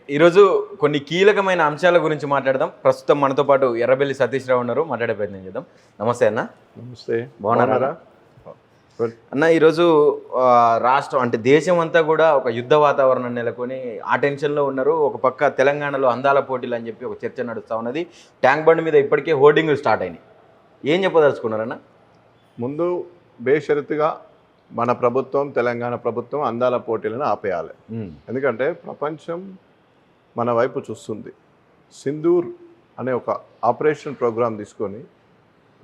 ఈరోజు కొన్ని కీలకమైన అంశాల గురించి మాట్లాడదాం. ప్రస్తుతం మనతో పాటు ఎర్రబెల్లి సతీష్ రావు ఉన్నారు. మాట్లాడే ప్రయత్నం చేద్దాం. నమస్తే అన్న. నమస్తే. బాగున్నారా అన్న? ఈరోజు రాష్ట్రం అంటే దేశం అంతా కూడా ఒక యుద్ధ వాతావరణం నెలకొని ఆ టెన్షన్లో ఉన్నారు. ఒక పక్క తెలంగాణలో అందాల పోటీలు అని చెప్పి ఒక చర్చ నడుస్తూ ఉన్నది. ట్యాంక్ బండ్ మీద ఇప్పటికే హోర్డింగ్లు స్టార్ట్ అయినాయి. ఏం చెప్పదలుచుకున్నారన్న? ముందు బేషరతుగా మన ప్రభుత్వం, తెలంగాణ ప్రభుత్వం అందాల పోటీలను ఆపేయాలి. ఎందుకంటే ప్రపంచం మన వైపు చూస్తుంది. సింధూర్ అనే ఒక ఆపరేషన్ ప్రోగ్రాం తీసుకొని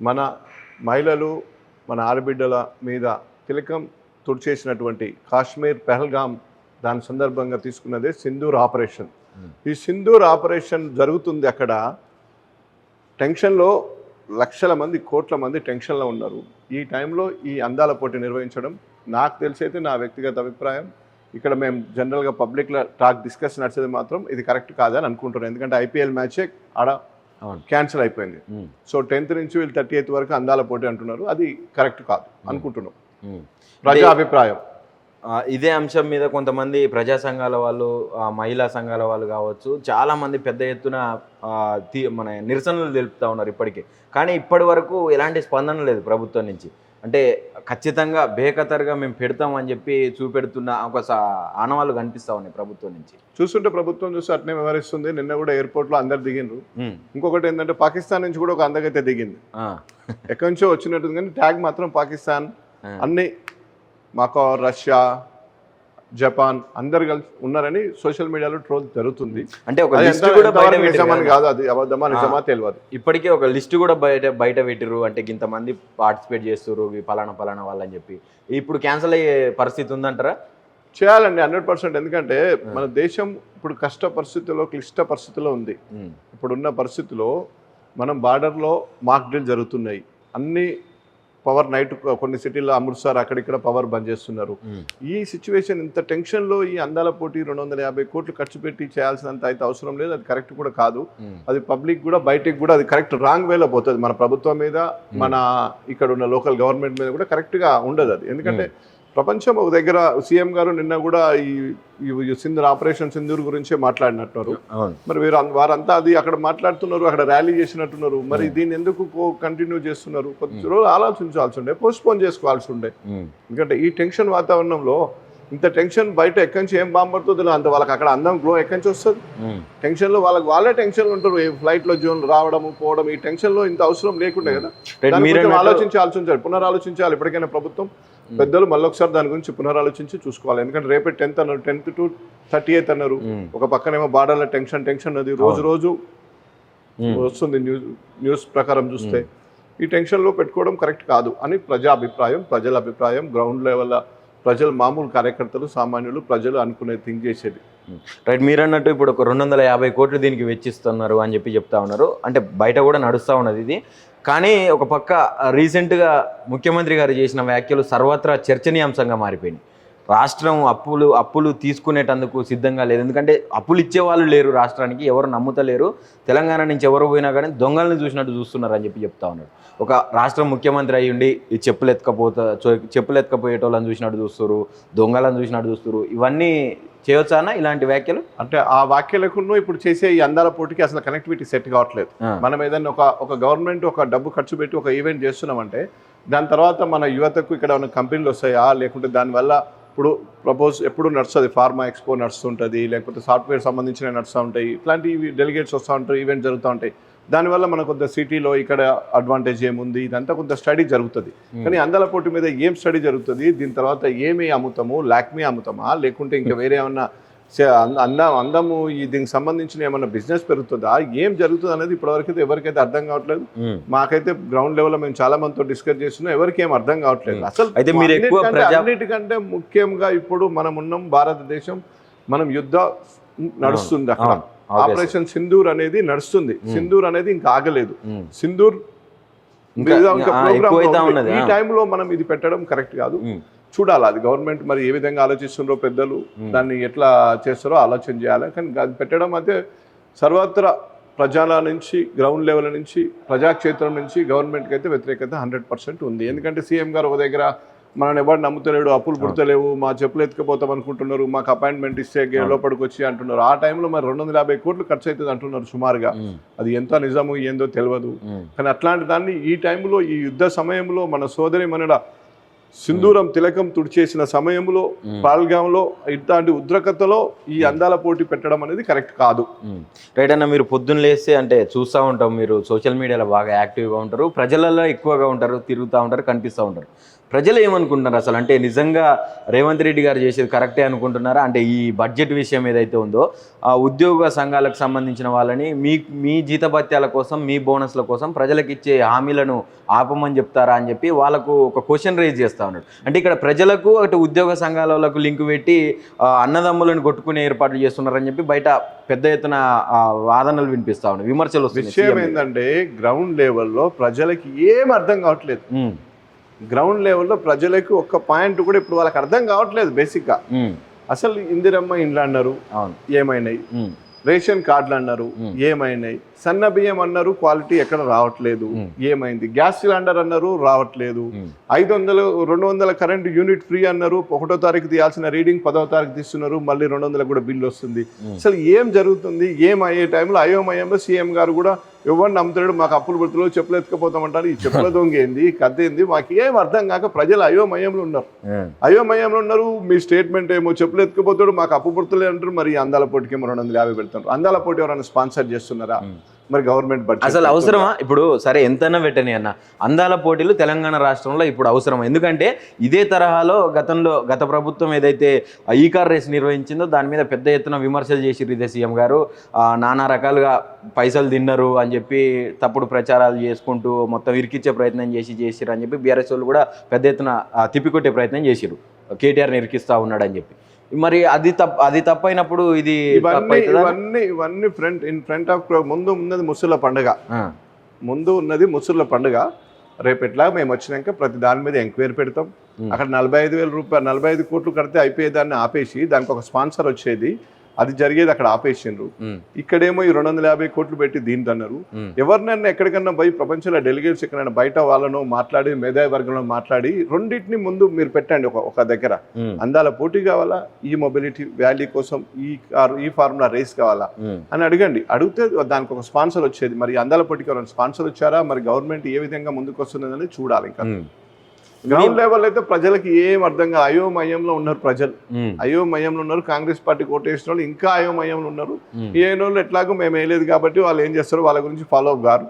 మన మహిళలు, మన ఆడబిడ్డల మీద తిలకం తుడిచేసినటువంటి కాశ్మీర్ పెహల్గాం దాని సందర్భంగా తీసుకున్నదే సింధూర్ ఆపరేషన్. ఈ సింధూర్ ఆపరేషన్ జరుగుతుంది. అక్కడ టెన్షన్లో లక్షల మంది, కోట్ల మంది టెన్షన్లో ఉన్నారు. ఈ టైంలో ఈ అందాల పోటీ నిర్వహించడం నాకు తెలిసైతే, నా వ్యక్తిగత అభిప్రాయం, ఇక్కడ మేము జనరల్గా పబ్లిక్లో డిస్కస్ నడిచేది మాత్రం ఇది కరెక్ట్ కాదని అనుకుంటున్నాం. ఎందుకంటే ఐపీఎల్ మ్యాచే ఆడ క్యాన్సిల్ అయిపోయింది. సో 10th నుంచి వీళ్ళు 30th వరకు అందాల పోటీ అంటున్నారు. అది కరెక్ట్ కాదు అనుకుంటున్నాం. ప్రజా అభిప్రాయం. ఇదే అంశం మీద కొంతమంది ప్రజా సంఘాల వాళ్ళు, మహిళా సంఘాల వాళ్ళు కావచ్చు, చాలామంది పెద్ద ఎత్తున మన నిరసనలు తెలుపుతూ ఉన్నారు ఇప్పటికే. కానీ ఇప్పటి వరకు ఎలాంటి స్పందన లేదు ప్రభుత్వం నుంచి. అంటే ఖచ్చితంగా బేఖతరుగా మేము పెడతామని చెప్పి చూపెడుతున్న ఒక ఆనవాళ్ళు కనిపిస్తూ ఉన్నాయి ప్రభుత్వం నుంచి. చూస్తుంటే ప్రభుత్వం చూసి అట్నే వ్యవహరిస్తుంది. నిన్న కూడా ఎయిర్పోర్ట్లో అందరు దిగిండ్రు. ఇంకొకటి ఏంటంటే పాకిస్తాన్ నుంచి కూడా ఒక అందగైతే దిగింది. ఎక్కడి నుంచో వచ్చినట్టుంది కానీ ట్యాగ్ మాత్రం పాకిస్తాన్. అన్ని మాకు రష్యా, జపాన్ అందరు కలిసి ఉన్నారని సోషల్ మీడియాలో ట్రోల్ జరుగుతుంది. అంటే ఒక లిస్ట్ కూడా కాదు, అది అబద్ధమా నిజమా తెలియదు. ఇప్పటికే ఒక లిస్ట్ కూడా బయట పెట్టిరు. అంటే ఇంతమంది పార్టిసిపేట్ చేస్తారు పలానా వాళ్ళని చెప్పి. ఇప్పుడు క్యాన్సిల్ అయ్యే పరిస్థితి ఉందంటారా? చేయాలండి 100%. ఎందుకంటే మన దేశం ఇప్పుడు క్లిష్ట పరిస్థితుల్లో ఉంది. ఇప్పుడున్న పరిస్థితిలో మనం బార్డర్లో మాక్ డ్రిల్ జరుగుతున్నాయి. అన్ని పవర్ నైట్ కొన్ని సిటీల్లో అమృత్సర్ అక్కడిక్కడ పవర్ బంద్ చేస్తున్నారు. ఈ సిచ్యువేషన్, ఇంత టెన్షన్లో ఈ అందాల పోటీ 250 కోట్లు ఖర్చు పెట్టి చేయాల్సినంత అయితే అవసరం లేదు. అది కరెక్ట్ కూడా కాదు. అది పబ్లిక్ కూడా, బయటికి కూడా అది కరెక్ట్ రాంగ్ వేలో పోతుంది. మన ప్రభుత్వం మీద, మన ఇక్కడ ఉన్న లోకల్ గవర్నమెంట్ మీద కూడా కరెక్ట్గా ఉండదు అది. ఎందుకంటే ప్రపంచం ఒక దగ్గర సీఎం గారు నిన్న కూడా ఈ ఆపరేషన్ సింధూర్ గురించే మాట్లాడినట్టున్నారు. మరి వారంతా అది అక్కడ మాట్లాడుతున్నారు, అక్కడ ర్యాలీ చేసినట్టున్నారు. మరి దీన్ని ఎందుకు కంటిన్యూ చేస్తున్నారు? కొద్ది రోజులు ఆలోచించాల్సి ఉండే, పోస్ట్పోన్ చేసుకోవాల్సి ఉండే. ఎందుకంటే ఈ టెన్షన్ వాతావరణంలో ఇంత టెన్షన్ బయట ఎక్కడి నుంచి ఏం బాంబడుతుందో అంత వాళ్ళకి అక్కడ అందం గ్లో ఎక్కడి నుంచి వస్తుంది? టెన్షన్లో వాళ్ళే టెన్షన్లో ఉంటారు. ఫ్లైట్లో జోన్ రావడము పోవడం, ఈ టెన్షన్లో ఇంత అవసరం లేకుండే కదా. ఆలోచించాలి, పునరాలోచించాలి. ఇప్పటికైనా ప్రభుత్వం పెద్దలు మళ్ళొకసారి దాని గురించి పునరాలోచించి చూసుకోవాలి. ఎందుకంటే రేపే 10th అన్నారు, 10th to 30th అన్నారు. ఒక పక్కనేమో బార్డర్లో టెన్షన్ అది రోజు వస్తుంది న్యూస్ ప్రకారం చూస్తే. ఈ టెన్షన్లో పెట్టుకోవడం కరెక్ట్ కాదు అని ప్రజల అభిప్రాయం. గ్రౌండ్ లెవెల్ ప్రజలు, మామూలు కార్యకర్తలు, సామాన్యులు, ప్రజలు అనుకునే థింక్ చేసేది. రైట్. మీరు అన్నట్టు ఇప్పుడు ఒక 250 కోట్లు దీనికి వెచ్చిస్తున్నారు అని చెప్పి చెప్తా ఉన్నారు. అంటే బయట కూడా నడుస్తూ ఉన్నది ఇది. కానీ ఒక పక్క రీసెంట్గా ముఖ్యమంత్రి గారు చేసిన వ్యాఖ్యలు సర్వత్రా చర్చనీయాంశంగా మారిపోయినాయి. రాష్ట్రం అప్పులు తీసుకునేటందుకు సిద్ధంగా లేదు. ఎందుకంటే అప్పులు ఇచ్చేవాళ్ళు లేరు రాష్ట్రానికి, ఎవరు నమ్ముతలేరు. తెలంగాణ నుంచి ఎవరు పోయినా కానీ దొంగలను చూసినట్టు చూస్తున్నారు అని చెప్పి చెప్తా ఉన్నారు. ఒక రాష్ట్రం ముఖ్యమంత్రి అయ్యి ఉండి ఈ చెప్పులు ఎత్తుకపోయేటోళ్ళని చూసినట్టు చూస్తారు, దొంగలను చూసినట్టు చూస్తారు. ఇవన్నీ చేయొచ్చానా ఇలాంటి వ్యాఖ్యలు? అంటే ఆ వ్యాఖ్యలకు ఇప్పుడు చేసే ఈ అందాల పోటీకి అసలు కనెక్టివిటీ సెట్ కావట్లేదు. మనం ఏదైనా ఒక గవర్నమెంట్ ఒక డబ్బు ఖర్చు పెట్టి ఒక ఈవెంట్ చేస్తున్నామంటే దాని తర్వాత మన యువతకు ఇక్కడ ఉన్న కంపెనీలు వస్తాయా, లేకుంటే దానివల్ల ఇప్పుడు ఎప్పుడు నడుస్తుంది, ఫార్మా ఎక్స్పో నడుస్తుంటుంది, లేకపోతే సాఫ్ట్వేర్ సంబంధించిన నడుస్తూ ఉంటాయి. ఇట్లాంటివి డెలిగేట్స్ వస్తూ ఉంటారు, ఈవెంట్ జరుగుతూ ఉంటాయి. దానివల్ల మనకు కొంత సిటీలో ఇక్కడ అడ్వాంటేజ్ ఏముంది, ఇదంతా కొంత స్టడీ జరుగుతుంది. కానీ అందాల పోటీ మీద ఏం స్టడీ జరుగుతుంది? దీని తర్వాత ఏమి అమ్ముతాము? లాక్మీ అమ్ముతామా, లేకుంటే ఇంకా వేరే ఏమన్నా అందము దీనికి సంబంధించిన ఏమన్నా బిజినెస్ పెరుగుతుందా, ఏం జరుగుతుంది అనేది ఇప్పటివరకైతే ఎవరికైతే అర్థం కావట్లేదు. మాకైతే గ్రౌండ్ లెవెల్లో మేము చాలా మందితో డిస్కస్ చేస్తున్నాం, ఎవరికి ఏం అర్థం కావట్లేదు. అసలు అన్నిటికంటే ముఖ్యంగా ఇప్పుడు మనం ఉన్నాం భారతదేశం, మనం యుద్ధం నడుస్తుంది అక్కడ. ఆపరేషన్ సింధూర్ అనేది నడుస్తుంది. సింధూర్ అనేది ఇంకా ఆగలేదు. సింధూర్ ఈ టైంలో మనం ఇది పెట్టడం కరెక్ట్ కాదు. చూడాలి అది గవర్నమెంట్ మరి ఏ విధంగా ఆలోచిస్తున్నారో, పెద్దలు దాన్ని ఎట్లా చేస్తారో ఆలోచన చేయాలి. కానీ అది పెట్టడం అయితే సర్వత్రా ప్రజల నుంచి, గ్రౌండ్ లెవెల్ నుంచి, ప్రజాక్షేత్రం నుంచి గవర్నమెంట్కి అయితే వ్యతిరేకత 100% ఉంది. ఎందుకంటే సీఎం గారు ఒక దగ్గర మనల్ని ఎవరు నమ్ముతలేడు, అప్పులు పుడతలేవు, మా చెప్పులు ఎత్తుకపోతాం అనుకుంటున్నారు, మాకు అపాయింట్మెంట్ ఇస్తే లోపలికి వచ్చి అంటున్నారు. ఆ టైంలో మరి 250 కోట్లు ఖర్చు అవుతుంది అంటున్నారు సుమారుగా. అది ఎంత నిజము ఏందో తెలియదు. కానీ అట్లాంటి దాన్ని ఈ టైంలో, ఈ యుద్ధ సమయంలో మన సోదరి మనడ సింధూరం తిలకం తుడిచేసిన సమయంలో పాల్గాంలో ఇట్లాంటి ఉద్రకతలో ఈ అందాల పోటీ పెట్టడం అనేది కరెక్ట్ కాదు. రైట్ అన్న, మీరు పొద్దున్న లేస్తే అంటే చూస్తూ ఉంటాం, మీరు సోషల్ మీడియాలో బాగా యాక్టివ్గా ఉంటారు, ప్రజలలో ఎక్కువగా ఉంటారు, తిరుగుతూ ఉంటారు, కనిపిస్తూ ఉంటారు. ప్రజలు ఏమనుకుంటున్నారు అసలు? అంటే నిజంగా రేవంత్ రెడ్డి గారు చేసేది కరెక్టే అనుకుంటున్నారా? అంటే ఈ బడ్జెట్ విషయం ఏదైతే ఉందో ఆ ఉద్యోగ సంఘాలకు సంబంధించిన వాళ్ళని మీ జీతభత్యాల కోసం, మీ బోనస్ల కోసం ప్రజలకు ఇచ్చే హామీలను ఆపమని చెప్తారా అని చెప్పి వాళ్ళకు ఒక క్వశ్చన్ రేజ్ చేస్తూ ఉన్నాడు. అంటే ఇక్కడ ప్రజలకు అటు ఉద్యోగ సంఘాల వాళ్ళకు లింకు పెట్టి అన్నదమ్ములను కొట్టుకునే ఏర్పాట్లు చేస్తున్నారని చెప్పి బయట పెద్ద ఎత్తున వాదనలు వినిపిస్తూ ఉన్నాయి, విమర్శలు వస్తున్నాయి. విషయం ఏంటంటే గ్రౌండ్ లెవెల్లో ప్రజలకి ఏం అర్థం కావట్లేదు. గ్రౌండ్ లెవెల్లో ప్రజలకు ఒక్క పాయింట్ కూడా ఇప్పుడు వాళ్ళకి అర్థం కావట్లేదు. బేసిక్గా అసలు ఇందిరమ్మ ఇండ్లు అన్నారు, ఏమైనాయి? రేషన్ కార్డులు అన్నారు, ఏమైనాయి? సన్న బియ్యం అన్నారు, క్వాలిటీ ఎక్కడ రావట్లేదు, ఏమైంది? గ్యాస్ సిలిండర్ అన్నారు, రావట్లేదు. 500 200 కరెంట్ యూనిట్ ఫ్రీ అన్నారు, 1వ తారీఖు తీయాల్సిన రీడింగ్ 10వ తారీఖు తీస్తున్నారు, మళ్ళీ 200 కూడా బిల్లు వస్తుంది. అసలు ఏం జరుగుతుంది? ఏమయ్యే టైంలో అయోమయంలో సీఎం గారు కూడా ఎవరు నమ్ముతాడు, మాకు అప్పులు పుడుతులు, చెప్పులు ఎత్తుకపోతామంటారు. ఈ చెప్పుల దొంగ ఏంది, కథ ఏంది, మాకు ఏం అర్థం కాక ప్రజలు అయోమయంలో ఉన్నారు. మీ స్టేట్మెంట్ ఏమో చెప్పులు ఎత్తుకుపోతాడు, మాకు అప్పు పుడుతులే అంటారు. మరి అందాల పోటీకి ఏమో 250 పెడతారు. అందాల పోటీ ఎవరైనా స్పాన్సర్ చేస్తున్నారా? మరి గవర్నమెంట్ బడ్జెట్ అసలు అవసరమా? ఇప్పుడు సరే ఎంతైనా పెట్టని అన్న, అందాల పోటీలు తెలంగాణ రాష్ట్రంలో ఇప్పుడు అవసరం. ఎందుకంటే ఇదే తరహాలో గత ప్రభుత్వం ఏదైతే ఈ కార్ రేస్ నిర్వహించిందో దాని మీద పెద్ద ఎత్తున విమర్శలు చేసిర్రు ఇదే సీఎం గారు. నానా రకాలుగా పైసలు తిన్నారు అని చెప్పి తప్పుడు ప్రచారాలు చేసుకుంటూ మొత్తం ఇరికిచ్చే ప్రయత్నం చేసిర్రు అని చెప్పి బీఆర్ఎస్ వాళ్ళు కూడా పెద్ద ఎత్తున తిప్పికొట్టే ప్రయత్నం చేసిర్రు, కేటీఆర్ని ఇరికిస్తా ఉన్నాడని చెప్పి. మరి అది తప్పైనప్పుడు ఇది ఇవన్నీ ఫ్రంట్ ఆఫ్ ముందు ఉన్నది ముసుర్ల పండుగ. రేపు ఎట్లా మేము వచ్చినాక ప్రతి దాని మీద ఎంక్వైరీ పెడతాం. అక్కడ 45,000 రూపాయలు 45 కోట్లు కడితే అయిపోయేదాన్ని ఆపేసి దానికి ఒక స్పాన్సర్ వచ్చేది, అది జరిగేది అక్కడ ఆపేసిండ్రు. ఇక్కడేమో ఈ 250 కోట్లు పెట్టి దీంతో అన్నారు. ఎవరినైనా ఎక్కడికన్నా పోయి ప్రపంచంలో డెలిగేట్స్ ఎక్కడైనా బయట వాళ్ళను మాట్లాడి, మేధావి వర్గంలో మాట్లాడి రెండింటిని ముందు మీరు పెట్టండి ఒక దగ్గర. అందాల పోటీ కావాలా, ఈ మొబిలిటీ వ్యాలీ కోసం ఈ ఫార్ములా రేస్ కావాలా అని అడిగితే దానికి ఒక స్పాన్సర్ వచ్చేది. మరి అందాల పోటీకి ఎవరైనా స్పాన్సర్ వచ్చారా? మరి గవర్నమెంట్ ఏ విధంగా ముందుకు వస్తున్నదని చూడాలి. ఇంకా గ్రౌండ్ లెవెల్ అయితే ప్రజలకి ఏం అర్థంగా అయోమయంలో ఉన్నారు. ప్రజలు అయోమయంలో ఉన్నారు. కాంగ్రెస్ పార్టీ ఓటేసిన వాళ్ళు ఇంకా అయోమయంలో ఉన్నారు. ఏను వాళ్ళు ఎట్లాగో మేము వేయలేదు కాబట్టి వాళ్ళు ఏం చేస్తారో వాళ్ళ గురించి ఫాలో అప్ గారు.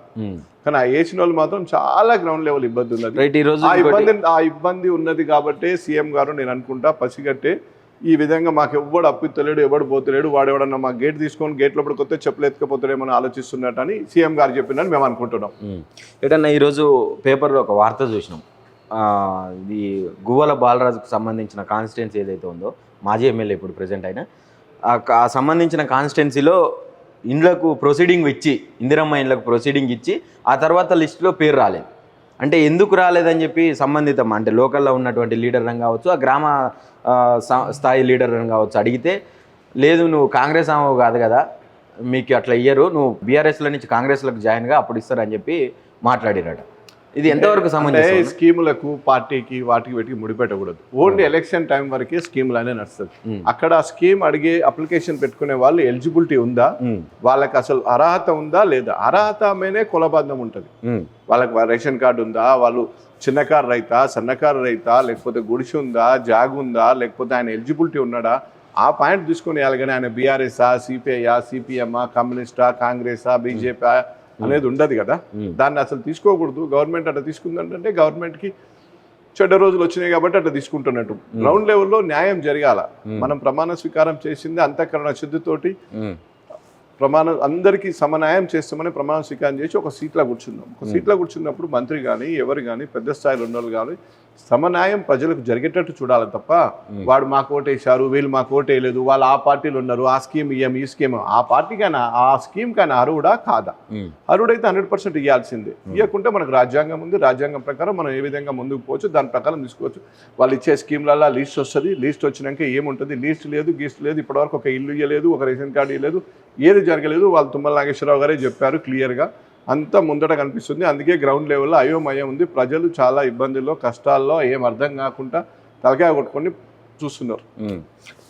కానీ ఆ వేసిన వాళ్ళు మాత్రం చాలా గ్రౌండ్ లెవెల్ ఇబ్బంది ఉన్నది. ఆ ఇబ్బంది ఉన్నది కాబట్టి సీఎం గారు నేను అనుకుంటా పసిగట్టే ఈ విధంగా మాకు ఎవడు అప్పిత్తలేడు, ఎవడు పోతలేడు, వాడు ఎవడన్నా మా గేట్ తీసుకొని గేట్ లోపలికి వస్తే చెప్పులు ఎత్తుకపోతాడేమని ఆలోచిస్తున్నట్టని సీఎం గారు చెప్పినని మేము అనుకుంటున్నాం. ఏటన్నా ఈరోజు పేపర్లో ఒక వార్త చూసినాం, ఇది గువ్వల బాలరాజుకు సంబంధించిన కాన్స్టిట్యున్సీ ఏదైతే ఉందో, మాజీ ఎమ్మెల్యే ఇప్పుడు ప్రజెంట్ అయినా, ఆ సంబంధించిన కాన్స్టిట్యున్సీలో ఇండ్లకు ప్రొసీడింగ్ ఇచ్చి, ఇందిరమ్మ ఇండ్లకు ప్రొసీడింగ్ ఇచ్చి ఆ తర్వాత లిస్టులో పేరు రాలేదు. అంటే ఎందుకు రాలేదని చెప్పి సంబంధితం అంటే లోకల్లో ఉన్నటువంటి లీడర్ని కావచ్చు, ఆ గ్రామ స్థాయి లీడర్ని కావచ్చు అడిగితే, లేదు నువ్వు కాంగ్రెస్ ఆమె కాదు కదా, మీకు అట్లా ఇయ్యరు, నువ్వు బీఆర్ఎస్లో నుంచి కాంగ్రెస్లకు జాయిన్గా అప్పుడు ఇస్తారని చెప్పి మాట్లాడిరట. ఇది ఎంతవరకు సంబంధించి? స్కీములకు పార్టీకి వాటికి వీటికి ముడిపెట్టకూడదు. ఓన్లీ ఎలక్షన్ టైం వరకే స్కీములు అనే నడుస్తుంది. అక్కడ ఆ స్కీమ్ అడిగే అప్లికేషన్ పెట్టుకునే వాళ్ళు ఎలిజిబిలిటీ ఉందా, వాళ్ళకి అసలు అర్హత ఉందా లేదా, అర్హత మీదే కులబంధం ఉంటుంది. వాళ్ళకి రేషన్ కార్డు ఉందా, వాళ్ళు చిన్నకారు రైతా, సన్నకారు రైతా, లేకపోతే గుడిసి ఉందా, జాగ్ ఉందా, లేకపోతే ఆయన ఎలిజిబిలిటీ ఉన్నాడా, ఆ పాయింట్ తీసుకుని వెళ్ళాలి. కానీ ఆయన బీఆర్ఎస్ఆ, సిపిఐ, సిపిఎం, కమ్యూనిస్టా, కాంగ్రెసా, బీజేపీ అనేది ఉండదు కదా. దాన్ని అసలు తీసుకోకూడదు. గవర్నమెంట్ అట్లా తీసుకుందంటే గవర్నమెంట్కి చెడ్డ రోజులు వచ్చినాయి కాబట్టి అట్లా తీసుకుంటున్నట్టు. గ్రౌండ్ లెవెల్లో న్యాయం జరగాల. మనం ప్రమాణ స్వీకారం చేసింది అంతఃకరణ శుద్ధితోటి అందరికీ సమన్యాయం చేస్తామని ప్రమాణ స్వీకారం చేసి ఒక సీట్లో కూర్చున్నాం. ఒక సీట్లో కూర్చున్నప్పుడు మంత్రి కానీ ఎవరు కానీ పెద్ద స్థాయిలో ఉన్న వాళ్ళు కానీ సమన్యాయం ప్రజలకు జరిగేటట్టు చూడాలి తప్ప, వాడు మాకు ఓటేశారు, వీళ్ళు మాకు ఓటేయలేదు, వాళ్ళు ఆ పార్టీలు ఉన్నారు, ఆ స్కీమ్ ఇయ్యం, ఈ స్కీమ్, ఆ పార్టీకైనా ఆ స్కీమ్ కైనా అర్హుడా కాదా? అర్హుడైతే 100% ఇవ్వాల్సిందే. ఇవ్వకుంటే మనకు రాజ్యాంగం ఉంది, రాజ్యాంగం ప్రకారం మనం ఏ విధంగా ముందుకు పోవచ్చు, దాని ప్రకారం తీసుకోవచ్చు. వాళ్ళు ఇచ్చే స్కీమ్లలో లిస్ట్ వస్తుంది, లిస్ట్ వచ్చినాక ఏముంటుంది, లిస్ట్ లేదు, గీస్ట్ లేదు, ఇప్పటివరకు ఒక ఇల్లు ఇవ్వలేదు, ఒక రేషన్ కార్డు ఇవ్వలేదు, ఏది జరగలేదు. వాళ్ళు తుమ్మల నాగేశ్వరరావు గారే చెప్పారు క్లియర్గా. అంత ముందట కనిపిస్తుంది. అందుకే గ్రౌండ్ లెవెల్లో అయోమయం ఉంది. ప్రజలు చాలా ఇబ్బందుల్లో, కష్టాల్లో ఏం అర్థం కాకుండా తలకాయ కొట్టుకొని చూస్తున్నారు.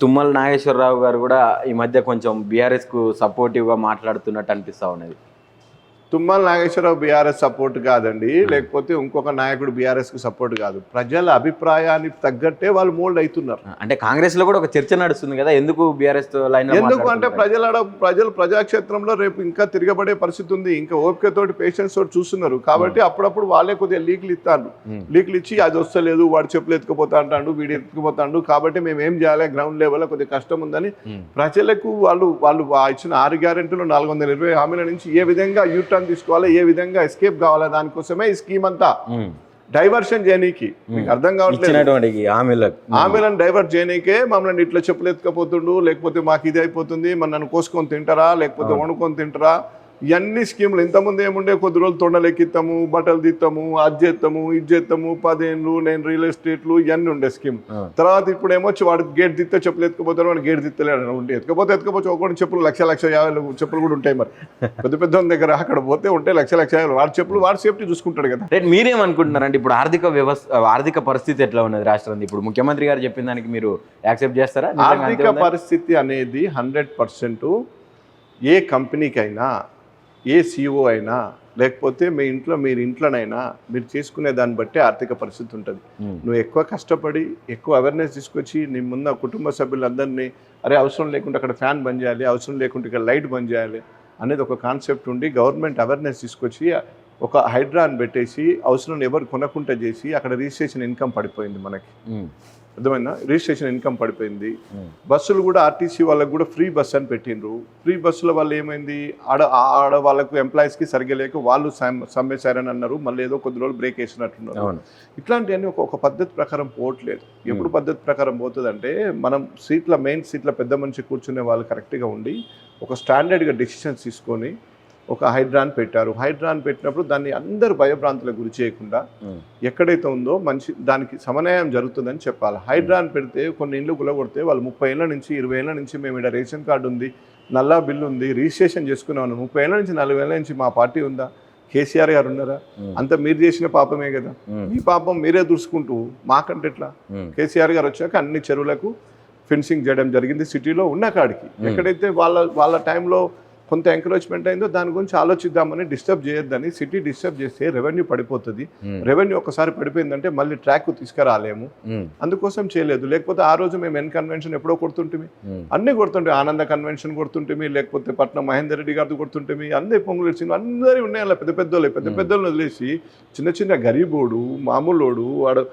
తుమ్మల నాగేశ్వరరావు గారు కూడా ఈ మధ్య కొంచెం బీఆర్ఎస్కు సపోర్టివ్గా మాట్లాడుతున్నట్టు అనిపిస్తూ ఉన్నది. తుమ్మల నాగేశ్వరరావు బీఆర్ఎస్ సపోర్ట్ కాదండి, లేకపోతే ఇంకొక నాయకుడు బీఆర్ఎస్కి సపోర్ట్ కాదు. ప్రజల అభిప్రాయానికి తగ్గట్టే వాళ్ళు మోల్డ్ అవుతున్నారు. అంటే కాంగ్రెస్లో కూడా ఒక చర్చ నడుస్తుంది కదా, ఎందుకు బీఆర్ఎస్ లైన్ ఎందుకు అంటే ప్రజలు ప్రజాక్షేత్రంలో రేపు ఇంకా తిరగబడే పరిస్థితి ఉంది. ఇంకా ఓపికతోటి పేషెన్స్ తోటి చూస్తున్నారు కాబట్టి అప్పుడప్పుడు వాళ్ళే కొద్దిగా లీకులు ఇస్తాను. లీకులు ఇచ్చి అది వస్తలేదు, వాడు చెప్పులు ఎత్తుకుపోతా అంటాడు, వీడు ఎత్తుకుపోతాడు, కాబట్టి మేము ఏం చేయాలి, గ్రౌండ్ లెవెల్లో కొద్దిగా కష్టం ఉందని ప్రజలకు వాళ్ళు ఇచ్చిన 6 గ్యారెంటీలు 420 హామీల నుంచి ఏ విధంగా యూటర్న్ తీసుకోవాలి, ఏ విధంగా ఎస్కేప్ కావాలి, దానికోసమే ఈ స్కీమ్ అంతా డైవర్షన్ చేయనీకి. మీకు అర్థం కావట్లేదు, ఆమెలను డైవర్ట్ చేయనీకే మమ్మల్ని ఇట్లా చెప్పులు ఎత్తుకపోతుండు, లేకపోతే మాకు ఇది అయిపోతుంది, మన నన్ను కోసుకొని తింటారా, లేకపోతే వండుకొని తింటారా, ఇవన్నీ స్కీములు. ఇంతకుముందు ఏముండే, కొద్ది రోజులు తొండలెక్కిస్తాము, బట్టలు తీస్తాము, అది చేస్తాము, ఇది చేస్తాము, 10 ఏళ్ళు నేను రియల్ ఎస్టేట్లు, ఇవన్నీ ఉండే స్కీమ్. తర్వాత ఇప్పుడు ఏమొచ్చి వాడు గేట్ దిత్తే చెప్పులు ఎత్తుకుపోతారు, వాడు గేట్ దిత్తలేడు ఉంటే ఎత్తుకపోతే ఒకటి చెప్పులు 1,50,000 చెప్పులు కూడా ఉంటాయి. మరి పెద్ద దగ్గర అక్కడ పోతే ఉంటే 1,50,000 వాడి చెప్పులు వాడి సేఫ్టీ చూసుకుంటాడు కదా. మీరేమనుకుంటున్నారంటే ఇప్పుడు ఆర్థిక పరిస్థితి ఎట్లా ఉన్నది రాష్ట్రం? ఇప్పుడు ముఖ్యమంత్రి గారు చెప్పిన దానికి మీరు యాక్సెప్ట్ చేస్తారా? ఆర్థిక పరిస్థితి అనేది 100% ఏ కంపెనీకైనా, ఏ CEO అయినా, లేకపోతే మీరు ఇంట్లోనైనా మీరు చేసుకునే దాన్ని బట్టి ఆర్థిక పరిస్థితి ఉంటుంది. నువ్వు ఎక్కువ కష్టపడి ఎక్కువ అవేర్నెస్ తీసుకొచ్చి నీ ముందు కుటుంబ సభ్యులందరినీ అరే అవసరం లేకుండా అక్కడ ఫ్యాన్ బంద్ చేయాలి, అవసరం లేకుండా ఇక్కడ లైట్ బంద్ చేయాలి అనేది ఒక కాన్సెప్ట్ ఉండి గవర్నమెంట్ అవేర్నెస్ తీసుకొచ్చి ఒక హైడ్రాన్ పెట్టేసి అవసరం ఎవరు కొనకుండా చేసి అక్కడ రిజిస్ట్రేషన్ ఇన్కమ్ పడిపోయింది. మనకి అర్థమైనా, రిజిస్ట్రేషన్ ఇన్కమ్ పడిపోయింది. బస్సులు కూడా ఆర్టీసీ వాళ్ళకు కూడా ఫ్రీ బస్ అని పెట్టిండ్రు. ఫ్రీ బస్సుల వల్ల ఏమైంది, ఆడ వాళ్ళకు ఎంప్లాయీస్కి సరిగ్గా లేక వాళ్ళు సమ్మెసారని అన్నారు, మళ్ళీ ఏదో కొద్ది రోజులు బ్రేక్ వేసినట్టున్నారు. ఇట్లాంటివన్నీ ఒక పద్ధతి ప్రకారం పోవట్లేదు. ఎప్పుడు పద్ధతి ప్రకారం పోతుందంటే మనం మెయిన్ సీట్ల పెద్ద మనిషి కూర్చునే వాళ్ళు కరెక్ట్గా ఉండి ఒక స్టాండర్డ్గా డెసిషన్స్ తీసుకొని ఒక హైడ్రాన్ పెట్టారు. హైడ్రాన్ పెట్టినప్పుడు దాన్ని అందరు భయభ్రాంతులకు గురి చేయకుండా ఎక్కడైతే ఉందో దానికి సమన్వయం జరుగుతుందని చెప్పాలి. హైడ్రాన్ పెడితే కొన్ని ఇండ్లు గులగొడితే వాళ్ళు 30 ఏళ్ళ నుంచి 20 ఏళ్ళ నుంచి మేము ఇక్కడ రేషన్ కార్డు ఉంది, నల్లా బిల్లు ఉంది, రిజిస్ట్రేషన్ చేసుకున్నాను, 30 ఏళ్ళ నుంచి 40 ఏళ్ళ నుంచి మా పార్టీ ఉందా, కేసీఆర్ గారు ఉన్నారా, అంత మీరు చేసిన పాపమే కదా, మీ పాపం మీరే దూసుకుంటూ మాకంటే ఎట్లా. కేసీఆర్ గారు వచ్చాక అన్ని చెరువులకు ఫెన్సింగ్ చేయడం జరిగింది సిటీలో ఉన్న కాడికి. ఎక్కడైతే వాళ్ళ టైంలో కొంత ఎంకరేజ్మెంట్ అయిందో దాని గురించి ఆలోచిద్దామని, డిస్టర్బ్ చేయొద్దని. సిటీ డిస్టర్బ్ చేస్తే రెవెన్యూ పడిపోతుంది. రెవెన్యూ ఒకసారి పడిపోయిందంటే మళ్ళీ ట్రాక్ తీసుకురాలేము, అందుకోసం చేయలేదు. లేకపోతే ఆ రోజు మేము కన్వెన్షన్ ఎప్పుడో కొడుతుంటే అన్నీ కొడుతుంటే, ఆనంద కన్వెన్షన్ కొడుతుంటే, లేకపోతే పట్నం మహేందర్ రెడ్డి గారితో కొడుతుంటే, అందరి పొంగులు ఇచ్చింది, అందరి ఉన్నాయి అలా పెద్దోళ్ళని వదిలేసి చిన్న గరీబోడు మామూలోడు వాడు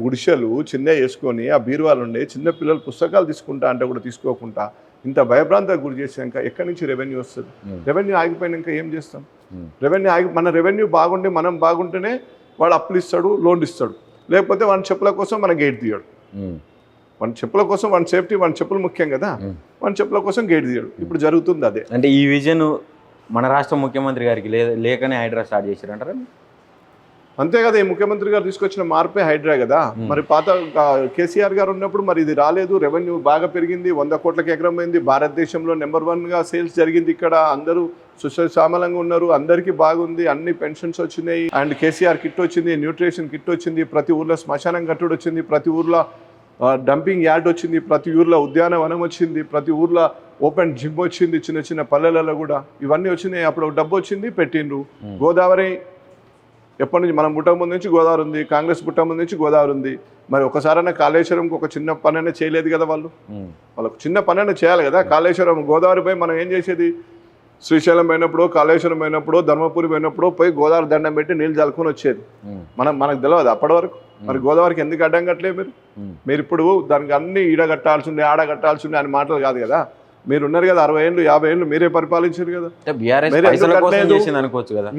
గుడిసెలు చిన్న వేసుకొని ఆ బీరువాలు ఉండే చిన్న పిల్లలు పుస్తకాలు తీసుకుంటా అంటే కూడా తీసుకోకుండా ఇంత భయభ్రాంతకు గురి చేసాక ఎక్కడి నుంచి రెవెన్యూ వస్తుంది? రెవెన్యూ ఆగిపోయినాక ఏం చేస్తాం? మన రెవెన్యూ బాగుండి మనం బాగుంటేనే వాడు అప్పులు ఇస్తాడు, లోన్లు ఇస్తాడు. లేకపోతే వాడి చెప్పుల కోసం మన గేట్ తీయడు. వాడి చెప్పుల కోసం వాడి సేఫ్టీ, వాడి చెప్పులు ముఖ్యం కదా, వాడి చెప్పుల కోసం గేట్ తీయడు. ఇప్పుడు జరుగుతుంది అదే. అంటే ఈ విజన్ మన రాష్ట్ర ముఖ్యమంత్రి గారికి లేకనే హైడ్రా స్టార్ట్ చేశారంటారా? అంతే కదా, ఈ ముఖ్యమంత్రి గారు తీసుకొచ్చిన మార్పే హైడ్రా కదా. మరి పాత కేసీఆర్ గారు ఉన్నప్పుడు మరి ఇది రాలేదు. రెవెన్యూ బాగా పెరిగింది, 100 కోట్లకి ఎకరం అయింది, భారతదేశంలో నెంబర్ 1గా సేల్స్ జరిగింది. ఇక్కడ అందరూ సుశామలంగా ఉన్నారు, అందరికీ బాగుంది, అన్ని పెన్షన్స్ వచ్చినాయి, అండ్ కేసీఆర్ కిట్ వచ్చింది, న్యూట్రిషన్ కిట్ వచ్చింది, ప్రతి ఊర్లో శ్మశానం కట్టుడు వచ్చింది, ప్రతి ఊర్లో డంపింగ్ యార్డ్ వచ్చింది, ప్రతి ఊర్లో ఉద్యానవనం వచ్చింది, ప్రతి ఊర్లో ఓపెన్ జిమ్ వచ్చింది, చిన్న పల్లెలలో కూడా ఇవన్నీ వచ్చినాయి. అప్పుడు డబ్బు వచ్చింది, పెట్టిండ్రు. గోదావరి ఎప్పటి నుంచి మనం పుట్టక ముందు నుంచి గోదావరి ఉంది, కాంగ్రెస్ పుట్టక ముందు నుంచి గోదావరి ఉంది. మరి ఒకసారైనా కాళేశ్వరంకి ఒక చిన్న పనైనా చేయలేదు కదా వాళ్ళకు చిన్న పనైనా చేయాలి కదా. కాళేశ్వరం గోదావరిపై మనం ఏం చేసేది, శ్రీశైలం పోయినప్పుడు, కాళేశ్వరం పోయినప్పుడు, ధర్మపురి పోయినప్పుడు పోయి గోదావరి దండం పెట్టి నీళ్ళు జలుకొని వచ్చేది. మనకు తెలియదు అప్పటి వరకు. మరి గోదావరికి ఎందుకు అడ్డం కట్టలేదు మీరు ఇప్పుడు దానికి అన్ని ఈడ కట్టాల్సి ఉంది, ఆడ కట్టాల్సి ఉంది అని మాటలు కాదు కదా. మీరు ఉన్నారు కదా 60 ఏళ్ళు 50 ఏళ్ళు మీరే పరిపాలించారు కదా. అనుకోవచ్చు కదా.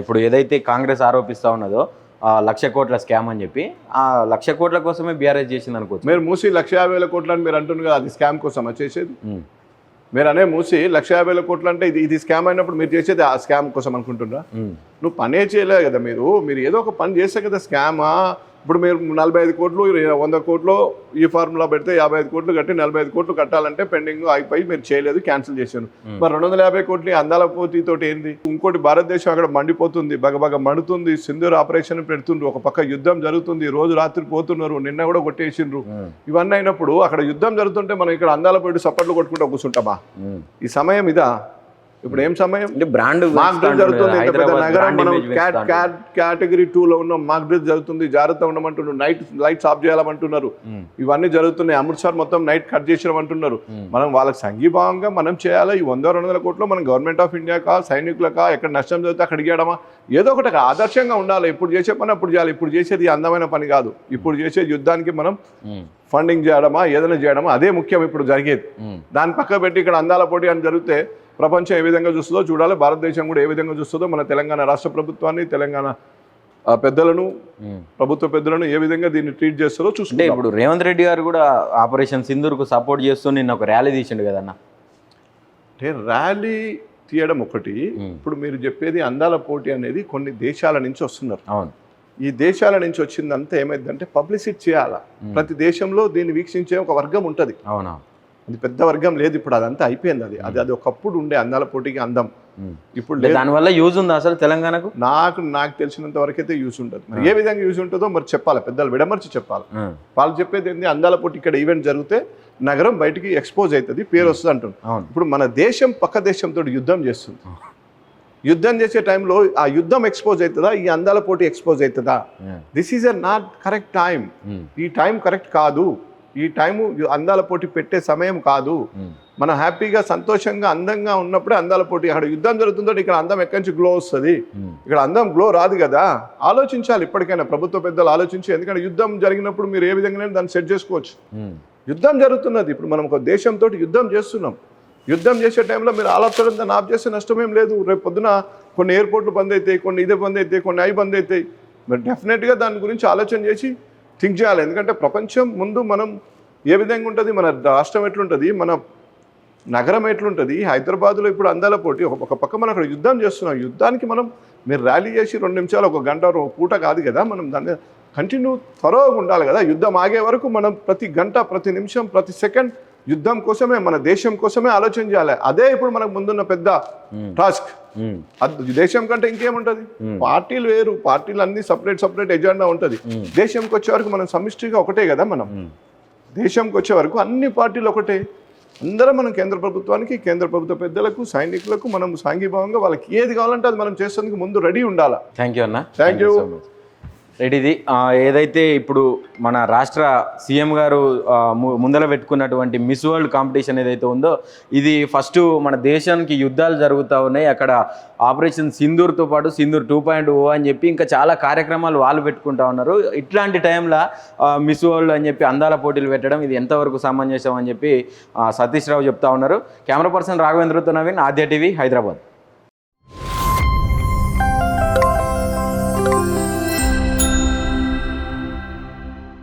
ఇప్పుడు ఏదైతే కాంగ్రెస్ ఆరోపిస్తా ఉన్నదో 1,00,000 కోట్ల స్కామ్ అని చెప్పి, ఆ 1,00,000 కోట్ల కోసమే బీఆర్ఎస్ చేసింది అనుకోవచ్చు. మీరు మూసి 1,50,000 కోట్లు అని మీరు అంటున్నారు కదా, అది స్కామ్ కోసం చేసేది. మీరు అనే మూసి 1,50,000 కోట్లు అంటే ఇది స్కామ్ అయినప్పుడు మీరు చేసేది ఆ స్కామ్ కోసం అనుకుంటున్నారా? నువ్వు పనే చేయలేదు కదా. మీరు ఏదో ఒక పని చేస్తే కదా స్కామా ఇప్పుడు మీరు 45 కోట్లు 100 కోట్లు ఈ ఫార్ములా పెడితే 55 కోట్లు కట్టి 45 కోట్లు కట్టాలంటే పెండింగ్ అయిపోయి మీరు చేయలేదు, క్యాన్సిల్ చేశాను. మరి 250 కోట్లు అందాల పోటీతోటి ఏంది? ఇంకోటి భారతదేశం అక్కడ మండిపోతుంది, బగబగ మండుతుంది, సింధూర్ ఆపరేషన్ పెడుతుండ్రు, ఒక పక్క యుద్ధం జరుగుతుంది, రోజు రాత్రి పోతున్నారు, నిన్న కూడా కొట్టేసిండ్రు. ఇవన్నీ అయినప్పుడు అక్కడ యుద్ధం జరుగుతుంటే మనం ఇక్కడ అందాల పోటీ సప్పట్లు కొట్టుకుంటూ కూర్చుంటామా? ఈ సమయం ఇదా? ఇప్పుడు ఏం సమయం? బ్రాండ్ మాక్ డ్రిల్ జరుగుతుంది, ఇంత పెద్ద నగరం, మనం కేటగిరీ 2 లో ఉన్న మాక్ డ్రిల్ జరుగుతుంది, జాగ్రత్త ఉండమంటున్నారు, లైట్స్ ఆఫ్ చేయాలమంటున్నారు, ఇవన్నీ జరుగుతున్నాయి. అమృత్సర్ మొత్తం నైట్ కట్ చేసినామంటున్నారు. మనం వాళ్ళకి సంఘీభావంగా మనం చేయాలి. ఈ 100-200 కోట్లు మనం గవర్నమెంట్ ఆఫ్ ఇండియాకా, సైనికులకా, ఎక్కడ నష్టం జరిగితే అక్కడ ఇవ్వడమా? ఏదో ఒకటి ఆదర్శంగా ఉండాలి. ఇప్పుడు చేసే పని అప్పుడు చేయాలి. ఇప్పుడు చేసేది అందమైన పని కాదు. ఇప్పుడు చేసే యుద్ధానికి మనం ఫండింగ్ చేయడమా, ఏదైనా చేయడమా, అదే ముఖ్యం ఇప్పుడు జరిగేది. దాని పక్క పెట్టి ఇక్కడ అందాల పోటీ అని జరిగితే ప్రపంచం ఏ విధంగా చూస్తుందో చూడాలి, భారతదేశం కూడా ఏ విధంగా చూస్తుందో, మన తెలంగాణ రాష్ట్ర ప్రభుత్వాన్ని, తెలంగాణ పెద్దలను, ప్రభుత్వ పెద్దలను ఏ విధంగా దీన్ని ట్రీట్ చేస్తారో చూస్తుంటే. ఇప్పుడు రేవంత్ రెడ్డి గారు కూడా ఆపరేషన్ సింధూర్కు సపోర్ట్ చేస్తూ నిన్న ఒక ర్యాలీ తీసిండు కదన్న. అంటే ర్యాలీ తీయడం ఒకటి, ఇప్పుడు మీరు చెప్పేది అందాల పోటీ అనేది కొన్ని దేశాల నుంచి వస్తున్నారు. అవును, ఈ దేశాల నుంచి వచ్చిందంతా ఏమైందంటే పబ్లిసిటీ చేయాలా. ప్రతి దేశంలో దీన్ని వీక్షించే ఒక వర్గం ఉంటుంది. అవునా, అది పెద్ద వర్గం లేదు ఇప్పుడు, అదంతా అయిపోయింది. అది ఒకప్పుడు ఉండే అందాల పోటీకి అందం, ఇప్పుడు లేదు. దానివల్ల యూజ్ ఉందా అసలు తెలంగాణకు? నాకు తెలిసినంత వరకు అయితే యూజ్ ఉంటుంది. మరి ఏ విధంగా యూజ్ ఉంటుందో మరి చెప్పాలి, పెద్దలు విడమర్చి చెప్పాలి. వాళ్ళు చెప్పేది ఏంటి? అందాల పోటీ ఇక్కడ ఈవెంట్ జరిగితే నగరం బయటికి ఎక్స్పోజ్ అవుతుంది, పేరు వస్తుంది అంటున్నారు. ఇప్పుడు మన దేశం పక్క దేశంతో యుద్ధం చేస్తుంది. యుద్ధం చేసే టైంలో ఆ యుద్ధం ఎక్స్పోజ్ అవుతుందా, ఈ అందాల పోటీ ఎక్స్పోజ్ అవుతుందా? This is not correct time. ఈ టైం కరెక్ట్ కాదు. ఈ టైము అందాల పోటీ పెట్టే సమయం కాదు. మనం హ్యాపీగా, సంతోషంగా, అందంగా ఉన్నప్పుడే అందాల పోటీ. అక్కడ యుద్ధం జరుగుతుందో ఇక్కడ అందం ఎక్కడి నుంచి గ్లో వస్తుంది? ఇక్కడ అందం గ్లో రాదు కదా. ఆలోచించాలి ఇప్పటికైనా ప్రభుత్వ పెద్దలు ఆలోచించి. ఎందుకంటే యుద్ధం జరిగినప్పుడు మీరు ఏ విధంగా దాన్ని సెట్ చేసుకోవచ్చు. యుద్ధం జరుగుతున్నది, ఇప్పుడు మనం ఒక దేశంతో యుద్ధం చేస్తున్నాం. యుద్ధం చేసే టైంలో మీరు ఆలోచన దాన్ని ఆఫ్ చేస్తే నష్టమేం లేదు. రేపు పొద్దున కొన్ని ఎయిర్పోర్ట్లు బంద్ అవుతాయి, కొన్ని ఇదే బంద్ అవుతాయి, కొన్ని అవి బంద్ అవుతాయి. మరి డెఫినెట్గా దాని గురించి ఆలోచన చేసి థింక్ చేయాలి. ఎందుకంటే ప్రపంచం ముందు మనం ఏ విధంగా ఉంటుంది, మన రాష్ట్రం ఎట్లుంటుంది, మన నగరం ఎట్లుంటుంది. హైదరాబాద్లో ఇప్పుడు అందాల పోటీ, ఒక పక్క మనం అక్కడ యుద్ధం చేస్తున్నాం. యుద్ధానికి మీరు ర్యాలీ చేసి 2 నిమిషాలు, 1 గంట, 1 పూట కాదు కదా. మనం దాన్ని కంటిన్యూ త్వరగా ఉండాలి కదా. యుద్ధం ఆగే వరకు మనం ప్రతి గంట, ప్రతి నిమిషం, ప్రతి సెకండ్ యుద్ధం కోసమే, మన దేశం కోసమే ఆలోచన చేయాలి. అదే ఇప్పుడు మనకు ముందున్న పెద్ద టాస్క్. దేశం కంటే ఇంకేముంటది? పార్టీలు వేరు, పార్టీలు అన్ని సపరేట్ ఎజెండా ఉంటుంది. దేశంకి వచ్చే వరకు మనం సమిష్టిగా ఒకటే కదా. మనం దేశంకి వచ్చే వరకు అన్ని పార్టీలు ఒకటే. అందరం మనం కేంద్ర ప్రభుత్వానికి, కేంద్ర ప్రభుత్వ పెద్దలకు, సైనికులకు మనం సాంఘీభావంగా వాళ్ళకి ఏది కావాలంటే అది మనం చేసేందుకు ముందు రెడీ ఉండాలి. థ్యాంక్ యూ అన్న. Thank you. ఇది ఏదైతే ఇప్పుడు మన రాష్ట్ర సీఎం గారు ముందర పెట్టుకున్నటువంటి మిస్ వరల్డ్ కాంపిటీషన్ ఏదైతే ఉందో, ఇది ఫస్ట్ మన దేశానికి యుద్ధాలు జరుగుతూ ఉన్నాయి. అక్కడ ఆపరేషన్ సింధూర్తో పాటు సింధూర్ 2.0 అని చెప్పి ఇంకా చాలా కార్యక్రమాలు వాళ్ళు పెట్టుకుంటా ఉన్నారు. ఇట్లాంటి టైంలో మిస్ వరల్డ్ అని చెప్పి అందాల పోటీలు పెట్టడం ఇది ఎంతవరకు సమంజసం అని చెప్పి సతీష్ రావు చెప్తా ఉన్నారు. కెమెరా పర్సన్ రాఘవేంద్రతో నవీన్, ఆద్య టీవీ, హైదరాబాద్.